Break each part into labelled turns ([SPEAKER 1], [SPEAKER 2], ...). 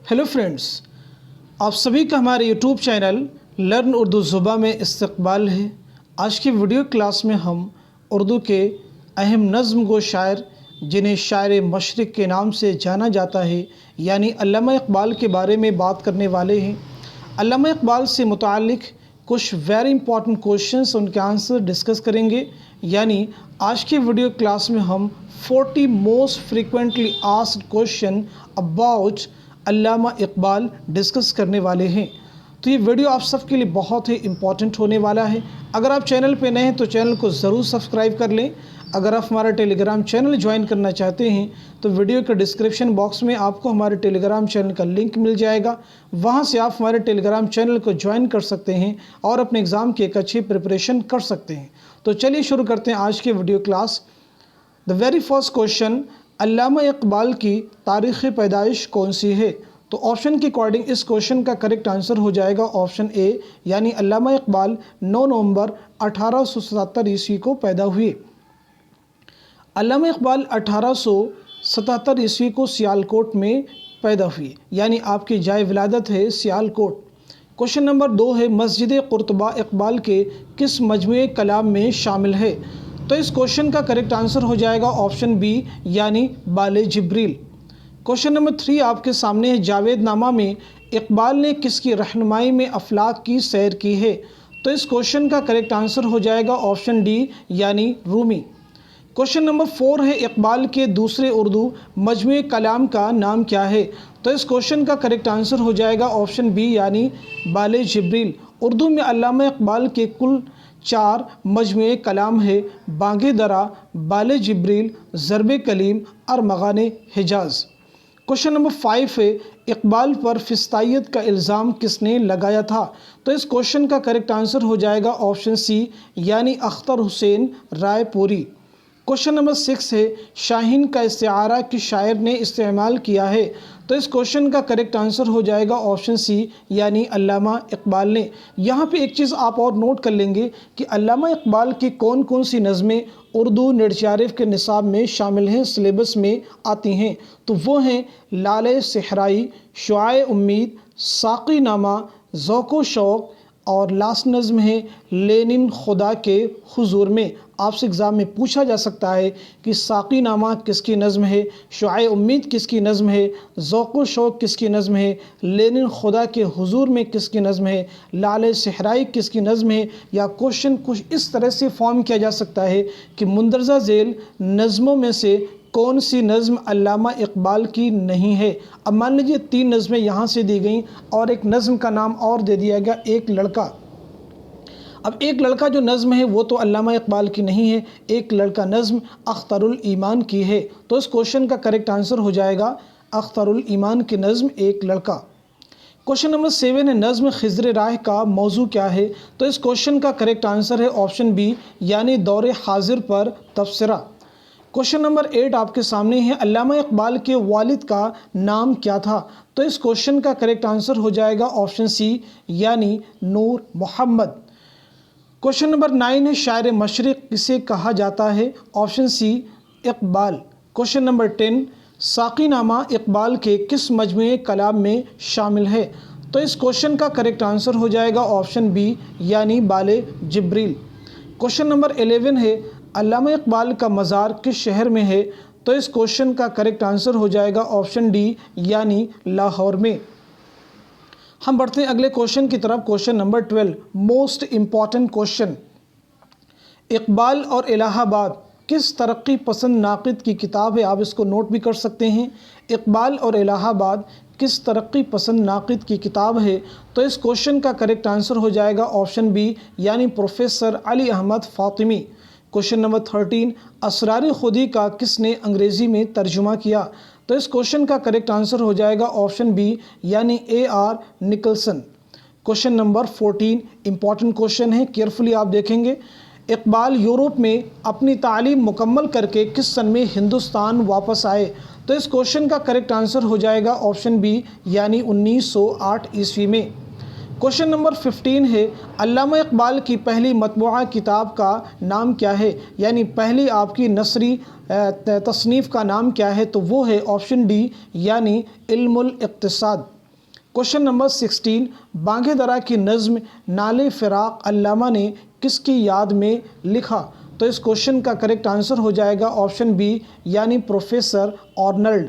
[SPEAKER 1] Hello friends, आप सभी का हमारे यूट्यूब चैनल लर्न उर्दू ज़ुबा में इस्तकबाल है। आज की वीडियो क्लास में हम उर्दू के अहम नज़्म गो शायर जिन्हें शायर मशरिक़ के नाम से जाना जाता है यानी अल्लामा इक़बाल के बारे में बात करने वाले हैं। अल्लामा इक़बाल से मुताल्लिक़ कुछ वेरी इंपॉर्टेंट क्वेश्चंस उनके आंसर डिस्कस करेंगे। यानी आज की वीडियो क्लास में हम 40 most frequently asked question about Allama Iqbal discuss करने वाले हैं। तो ये वीडियो आप सबके लिए बहुत ही इम्पॉर्टेंट होने वाला है। अगर आप चैनल पे नए हैं तो चैनल को ज़रूर सब्सक्राइब कर लें। अगर आप हमारा टेलीग्राम चैनल ज्वाइन करना चाहते हैं तो वीडियो के डिस्क्रिप्शन बॉक्स में आपको हमारे टेलीग्राम चैनल का लिंक मिल जाएगा। वहाँ से आप हमारे टेलीग्राम चैनल को ज्वाइन कर सकते हैं और अपने एग्ज़ाम की एक अच्छी प्रिपरेशन कर सकते हैं। तो चलिए शुरू करते हैं आज की video class. The very first question, Allama Iqbal की तारीख़ पैदाइश कौन सी है? तो ऑप्शन के अकॉर्डिंग इस क्वेश्चन का करेक्ट आंसर हो जाएगा ऑप्शन ए, यानी अल्लामा इक़बाल 9 नवंबर 1877 ईस्वी को पैदा हुए। अल्लामा इक़बाल 1877 ईस्वी को सियालकोट में पैदा हुए, यानी आपकी जाए विलादत है सियालकोट। क्वेश्चन नंबर 2 है, मस्जिद कुर्तबा इक़बाल के किस मजमूए कलाम में शामिल है? तो इस क्वेश्चन का करेक्ट आंसर हो जाएगा ऑप्शन बी, यानी बाले जिब्रील। क्वेश्चन नंबर 3 आपके सामने है, जावेद नामा में इक़बाल ने किसकी रहनुमाई में अफलाक की सैर की है? तो इस क्वेश्चन का करेक्ट आंसर हो जाएगा ऑप्शन डी, यानी रूमी। क्वेश्चन नंबर 4 है, इक़बाल के दूसरे उर्दू मजमूए कलाम का नाम क्या है? तो इस क्वेश्चन का करेक्ट आंसर हो जाएगा ऑप्शन बी, यानी बाले जिब्रील। उर्दू में अल्लामा इक़बाल के कुल 4 मजमूए कलाम है, बांगे दरा, बाले जिब्रील, ज़रबे कलीम और मगाने हिजाज। क्वेश्चन नंबर 5 है, इक़बाल पर फिस्तायत का इल्ज़ाम किसने लगाया था? तो इस क्वेश्चन का करेक्ट आंसर हो जाएगा ऑप्शन सी, यानी अख्तर हुसैन रायपुरी। क्वेश्चन नंबर 6 है, शाहीन का इस्तिआरा किस शायर ने इस्तेमाल किया है? तो इस क्वेश्चन का करेक्ट आंसर हो जाएगा ऑप्शन सी, यानी अल्लामा इक़बाल ने। यहाँ पे एक चीज़ आप और नोट कर लेंगे कि अल्लामा इक़बाल की कौन कौन सी नज़में उर्दू नेटजारिफ के निसाब में शामिल हैं, सिलेबस में आती हैं। तो वो हैं लाले सहराई, शुआए उम्मीद, साक़ी नामा, ज़ौक़ो शौक़ और लास्ट नज़्म है लेनिन खुदा के हुजूर में। आपसे एग्ज़ाम में पूछा जा सकता है कि साक़ी नामा किसकी नज़्म है, शुआए उम्मीद किसकी नज़्म है, ज़ौक़ो शौक़ किसकी नज़्म है, लेनिन खुदा के हुजूर में किसकी नज़्म है, लाले सहराई किसकी नज़्म है। या क्वेश्चन कुछ इस तरह से फॉर्म किया जा सकता है कि मुंदरजा झेल नज़्मों में से कौन सी नज़्म अल्लामा इक़बाल की नहीं है? अब मान लीजिए 3 नज़में यहाँ से दी गई और एक नज़्म का नाम और दे दिया गया, एक लड़का। अब एक लड़का जो नज़्म है वो तो अल्लामा इक़बाल की नहीं है, एक लड़का नज़्म अख्तरुल ईमान की है। तो इस क्वेश्चन का करेक्ट आंसर हो जाएगा अख्तरुल ईमान की नज़्म एक लड़का। क्वेश्चन नंबर 7 है, नज़्म खिज़्र राह का मौजू क्या है? तो इस क्वेश्चन का करेक्ट आंसर है ऑप्शन बी, यानी दौरे हाजिर पर तबसरा। क्वेश्चन नंबर 8 आपके सामने है, अल्लामा इक़बाल के वालिद का नाम क्या था? तो इस क्वेश्चन का करेक्ट आंसर हो जाएगा ऑप्शन सी, यानी नूर मोहम्मद। क्वेश्चन नंबर 9 है, शायर मशरिक़ किसे कहा जाता है? Option C, Iqbal. Question number 10, Saqi Nama Iqbal के किस मजमूए कलाम में शामिल है? तो इस क्वेश्चन का करेक्ट आंसर हो जाएगा ऑप्शन बी, यानी बाले जिब्रील। क्वेश्चन नंबर 11 है, अल्लामा इक़बाल का मज़ार किस शहर में है? तो इस क्वेश्चन का करेक्ट आंसर हो जाएगा ऑप्शन डी, यानी लाहौर में। हम बढ़ते हैं अगले क्वेश्चन की तरफ। Question number 12, most important question, Iqbal और इलाहाबाद किस तरक्की पसंद नाक़िद की किताब है? आप इसको नोट भी कर सकते हैं। इक़बाल और इलाहाबाद किस तरक्की पसंद नाक़िद की किताब है? तो इस क्वेश्चन का करेक्ट आंसर हो जाएगा ऑप्शन बी, यानी professor Ali Ahmad Fatimi. Question number 13, Asrar Khudi का किसने अंग्रेज़ी में तर्जुमा किया? तो इस क्वेश्चन का करेक्ट आंसर हो जाएगा ऑप्शन बी, यानी AR Nicholson. Question number 14 important question है, केयरफुली आप देखेंगे। इक़बाल यूरोप में अपनी तालीम मुकम्मल करके किस सन में हिंदुस्तान वापस आए? तो इस क्वेश्चन का करेक्ट आंसर हो जाएगा ऑप्शन बी, यानी 1908 ईस्वी में। क्वेश्चन नंबर 15 है, अल्लामा इक़बाल की पहली मतबूआ किताब का नाम क्या है? यानी पहली आपकी नसरी तसनीफ़ का नाम क्या है? तो वो है ऑप्शन डी, यानी इल्मुल इक़्तिसाद। क्वेश्चन नंबर 16, बांगे दरा की नज़्म नाले फ़िराक़ अल्लामा ने किसकी याद में लिखा? तो इस क्वेश्चन का करेक्ट आंसर हो जाएगा ऑप्शन बी यानी professor Arnold.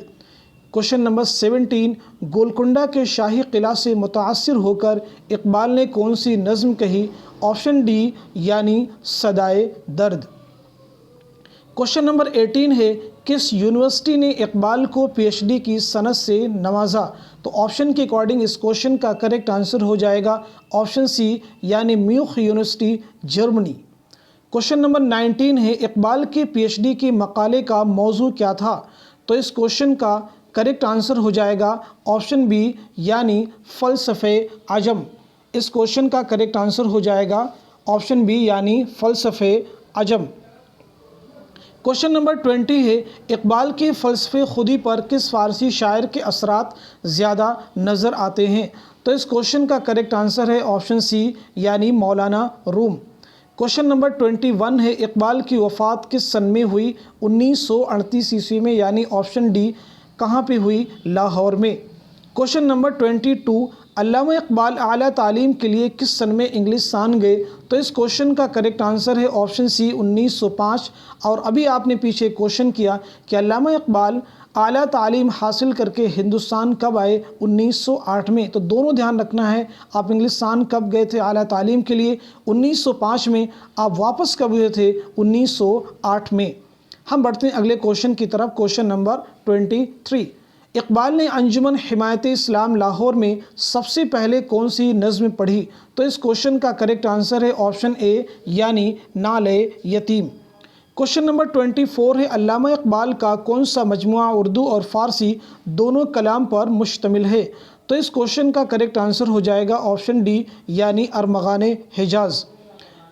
[SPEAKER 1] Question number 17, Golconda के शाही किला से मुतासिर होकर इकबाल ने कौन सी नज़्म कही? ऑप्शन डी यानी सदाए दर्द। क्वेश्चन नंबर 18 है, किस यूनिवर्सिटी ने इकबाल को पीएचडी की सनद से नवाजा? तो ऑप्शन के अकॉर्डिंग इस क्वेश्चन का करेक्ट आंसर हो जाएगा ऑप्शन सी यानी Munich university Germany. Question number 19 है, इकबाल के पीएचडी के मकाले का मौजू क्या था? तो इस क्वेश्चन का करेक्ट आंसर हो जाएगा ऑप्शन बी यानी फ़लसफ़े अजम। इस क्वेश्चन का करेक्ट आंसर हो जाएगा ऑप्शन बी यानी फ़लसफ़े अजम। क्वेश्चन नंबर 20 है, इकबाल के फ़लसफ़े खुदी पर किस फ़ारसी शायर के असरात ज़्यादा नज़र आते हैं? तो इस क्वेश्चन का करेक्ट आंसर है ऑप्शन सी यानी मौलाना रूम। क्वेश्चन नंबर 21 है, इकबाल की वफ़ात किस सन में हुई? 1938 ईस्वी में यानी ऑप्शन डी कहाँ पे हुई? लाहौर में। क्वेश्चन नंबर 22, अल्लामा इकबाल आला तालीम के लिए किस सन में इंग्लिस्तान गए? तो इस क्वेश्चन का करेक्ट आंसर है ऑप्शन सी 1905। और अभी आपने पीछे क्वेश्चन किया कि अल्लामा इकबाल आला तालीम हासिल करके हिंदुस्तान कब आए? 1908 में। तो दोनों ध्यान रखना है, आप इंग्लिस्तान कब गए थे आला तालीम के लिए? 1905 में। आप वापस कब हुए थे? 1908 में। हम बढ़ते हैं अगले क्वेश्चन की तरफ। क्वेश्चन नंबर 23, इकबाल ने अंजुमन हिमायत इस्लाम लाहौर में सबसे पहले कौन सी नज़्म पढ़ी? तो इस क्वेश्चन का करेक्ट आंसर है ऑप्शन ए यानी नाले यतीम। क्वेश्चन नंबर 24 है, अल्लामा इकबाल का कौन सा मजमुआ उर्दू और फ़ारसी दोनों कलाम पर मुश्तमिल है? तो इस क्वेश्चन का करेक्ट आंसर हो जाएगा ऑप्शन डी यानी अरमगाने हिजाज़।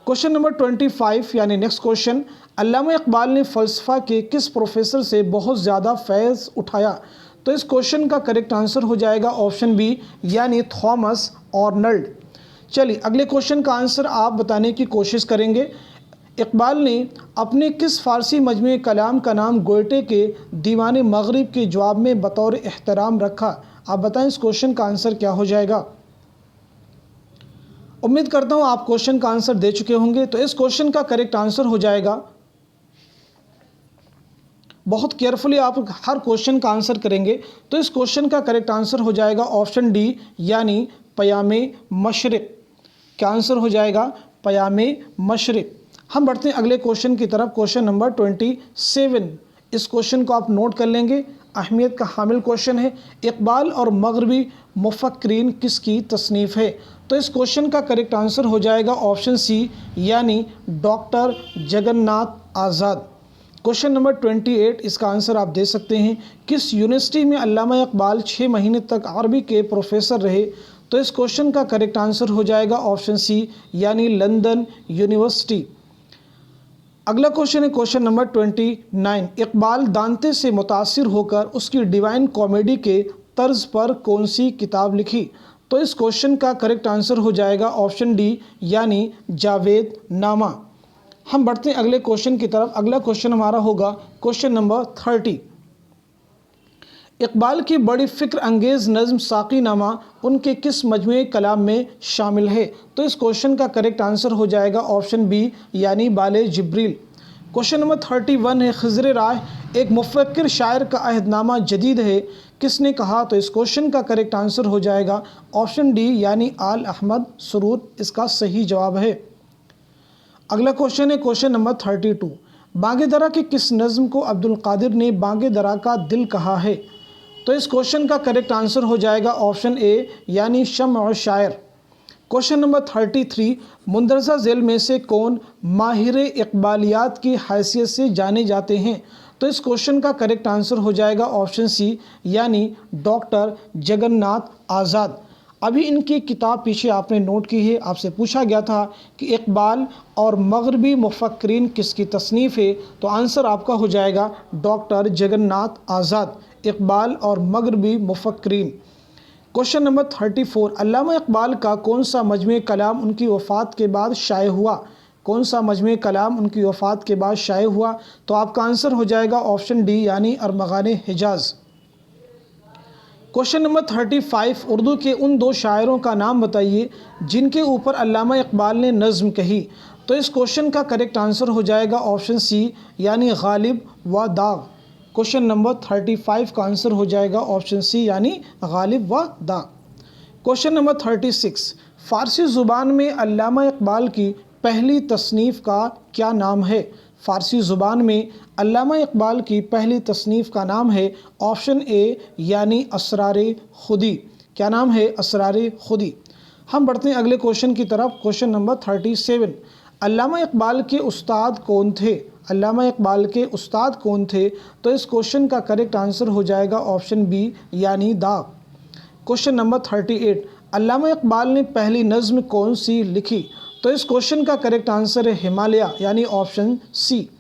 [SPEAKER 1] क्वेश्चन नंबर 25 यानी नेक्स्ट क्वेश्चन, अल्लामा इकबाल ने फ़लसफ़ा के किस प्रोफेसर से बहुत ज़्यादा फैज़ उठाया? तो इस क्वेश्चन का करेक्ट आंसर हो जाएगा ऑप्शन बी यानी थॉमस आर्नल्ड। चलिए अगले क्वेश्चन का आंसर आप बताने की कोशिश करेंगे। इकबाल ने अपने किस फ़ारसी मजमूए कलाम का नाम गोयटे के दीवाने मगरिब के जवाब में बतौर एहतराम रखा? आप बताएं इस क्वेश्चन का आंसर क्या हो जाएगा। उम्मीद करता हूँ आप क्वेश्चन का आंसर दे चुके होंगे। तो इस क्वेश्चन का करेक्ट आंसर हो जाएगा, बहुत केयरफुली आप हर क्वेश्चन का आंसर करेंगे, तो इस क्वेश्चन का करेक्ट आंसर हो जाएगा ऑप्शन डी यानी पयामे मशरिक़। क्या आंसर हो जाएगा? पयामे मशरिक़। हम बढ़ते हैं अगले क्वेश्चन की तरफ। क्वेश्चन नंबर 27, इस क्वेश्चन को आप नोट कर लेंगे, अहमियत का हामिल क्वेश्चन है। इकबाल और मगरबी मुफक्किरीन किसकी तसनीफ़ है? तो इस क्वेश्चन का करेक्ट आंसर हो जाएगा ऑप्शन सी यानी डॉक्टर जगन्नाथ आज़ाद। क्वेश्चन नंबर 28, इसका आंसर आप दे सकते हैं, किस यूनिवर्सिटी में अल्लामा इकबाल 6 महीने तक अरबी के प्रोफेसर रहे? तो इस क्वेश्चन का करेक्ट आंसर हो जाएगा ऑप्शन सी यानी लंदन यूनिवर्सिटी। अगला क्वेश्चन है क्वेश्चन नंबर 29, इकबाल दांते से मुतासिर होकर उसकी डिवाइन कॉमेडी के तर्ज पर कौन सी किताब लिखी? तो इस क्वेश्चन का करेक्ट आंसर हो जाएगा ऑप्शन डी यानी जावेद नामा। हम बढ़ते हैं अगले क्वेश्चन की तरफ। अगला क्वेश्चन हमारा होगा क्वेश्चन नंबर 30, इकबाल की बड़ी फ़िक्र अंगेज़ नज़्म साक़ी नामा उनके किस मजमूए कलाम में शामिल है? तो इस क्वेश्चन का करेक्ट आंसर हो जाएगा ऑप्शन बी यानी बाले जिब्रील। क्वेश्चन नंबर 31 है, खिज़र राह एक मुफ़क्किर शायर का अहदनामा जदीद है, किसने कहा? तो इस क्वेश्चन का करेक्ट आंसर हो जाएगा ऑप्शन डी यानी आल अहमद सुरूर, इसका सही जवाब है। अगला क्वेश्चन है क्वेश्चन नंबर 32, बांगे दरा की किस नज़्म को अब्दुल कादिर ने बांगे दरा का दिल कहा है? तो इस क्वेश्चन का करेक्ट आंसर हो जाएगा ऑप्शन ए यानी शम्अ और शायर। क्वेश्चन नंबर 33, मुंदरजा झेल में से कौन माहिर इकबालियात की हैसियत से जाने जाते हैं? तो इस क्वेश्चन का करेक्ट आंसर हो जाएगा ऑप्शन सी यानी डॉक्टर जगन्नाथ आज़ाद। अभी इनकी किताब पीछे आपने नोट की है, आपसे पूछा गया था कि इकबाल और मगरबी मुफक्किरीन किसकी तसनीफ़ है? तो आंसर आपका हो जाएगा डॉक्टर जगन्नाथ आज़ाद, इकबाल और मगरबी मुफक्किरीन। क्वेश्चन नंबर 34, अल्लामा इकबाल का कौन सा मजमूए कलाम उनकी वफ़ात के बाद शाये हुआ? कौन सा मजमूए कलाम उनकी वफ़ात के बाद शाये हुआ? तो आपका आंसर हो जाएगा ऑप्शन डी यानी अरमगाने हिजाज़। क्वेश्चन नंबर 35 उर्दू के उन दो शायरों का नाम बताइए जिनके ऊपर अल्लामा इकबाल ने नज़्म कही। तो इस क्वेश्चन का करेक्ट आंसर हो जाएगा ऑप्शन सी यानी गालिब व दाग। क्वेश्चन नंबर 35 का आंसर हो जाएगा ऑप्शन सी यानी गालिब व दाग। क्वेश्चन नंबर 36 फ़ारसी ज़ुबान में अल्लामा इकबाल की पहली तसनीफ़ का क्या नाम है। फ़ारसी ज़ुबान में अल्लामा इकबाल की पहली तसनीफ़ का नाम है ऑप्शन ए यानी असरारे खुदी। क्या नाम है? असरारे खुदी। हम बढ़ते हैं अगले क्वेश्चन की तरफ। क्वेश्चन नंबर 37 अल्लामा इकबाल के उस्ताद कौन थे। अल्लामा इकबाल के उस्ताद कौन थे। तो इस क्वेश्चन का करेक्ट आंसर हो जाएगा ऑप्शन बी यानी दाग। क्वेश्चन नंबर 38 अल्लामा इकबाल ने पहली नज़्म कौन सी लिखी। तो इस क्वेश्चन का करेक्ट आंसर है हिमालय यानी option C.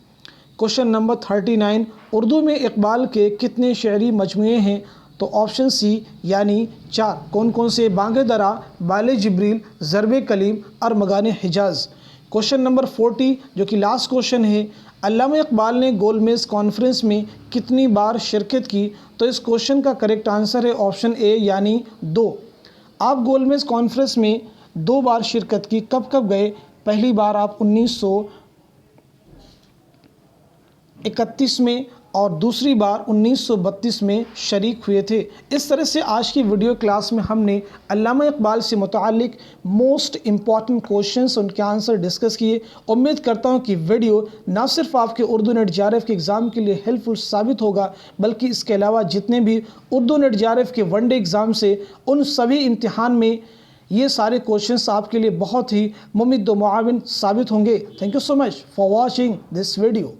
[SPEAKER 1] Question number 39 Urdu में इकबाल के कितने शेरी मजमूए हैं। तो ऑप्शन सी यानी 4। कौन कौन से? बांगे दरा, बाले जिब्रील, ज़रबे कलीम और मगाने हिजाज। क्वेश्चन नंबर 40 जो कि लास्ट क्वेश्चन है, अल्लामा इकबाल ने गोलमेज़ कॉन्फ्रेंस में कितनी बार शिरकत की। तो इस क्वेश्चन का करेक्ट आंसर है ऑप्शन ए यानी 2। आप गोलमेज़ कॉन्फ्रेंस में 2 बार शिरकत की। कब कब गए? पहली बार आप 1931 में और दूसरी बार 1932 में शरीक हुए थे। इस तरह से आज की वीडियो क्लास में हमने अल्लामा इकबाल से मुतालिक मोस्ट इम्पॉर्टेंट क्वेश्चंस उनके आंसर डिस्कस किए। उम्मीद करता हूं कि वीडियो ना सिर्फ आपके उर्दू नेट JRF के एग्ज़ाम के लिए हेल्पफुल साबित होगा, बल्कि इसके अलावा जितने भी उर्दू नेट JRF के वनडे एग्ज़ाम से उन सभी इम्तिहान में ये सारे क्वेश्चंस आपके लिए बहुत ही मुमिद व मुआविन साबित होंगे। Thank you so much for watching this video.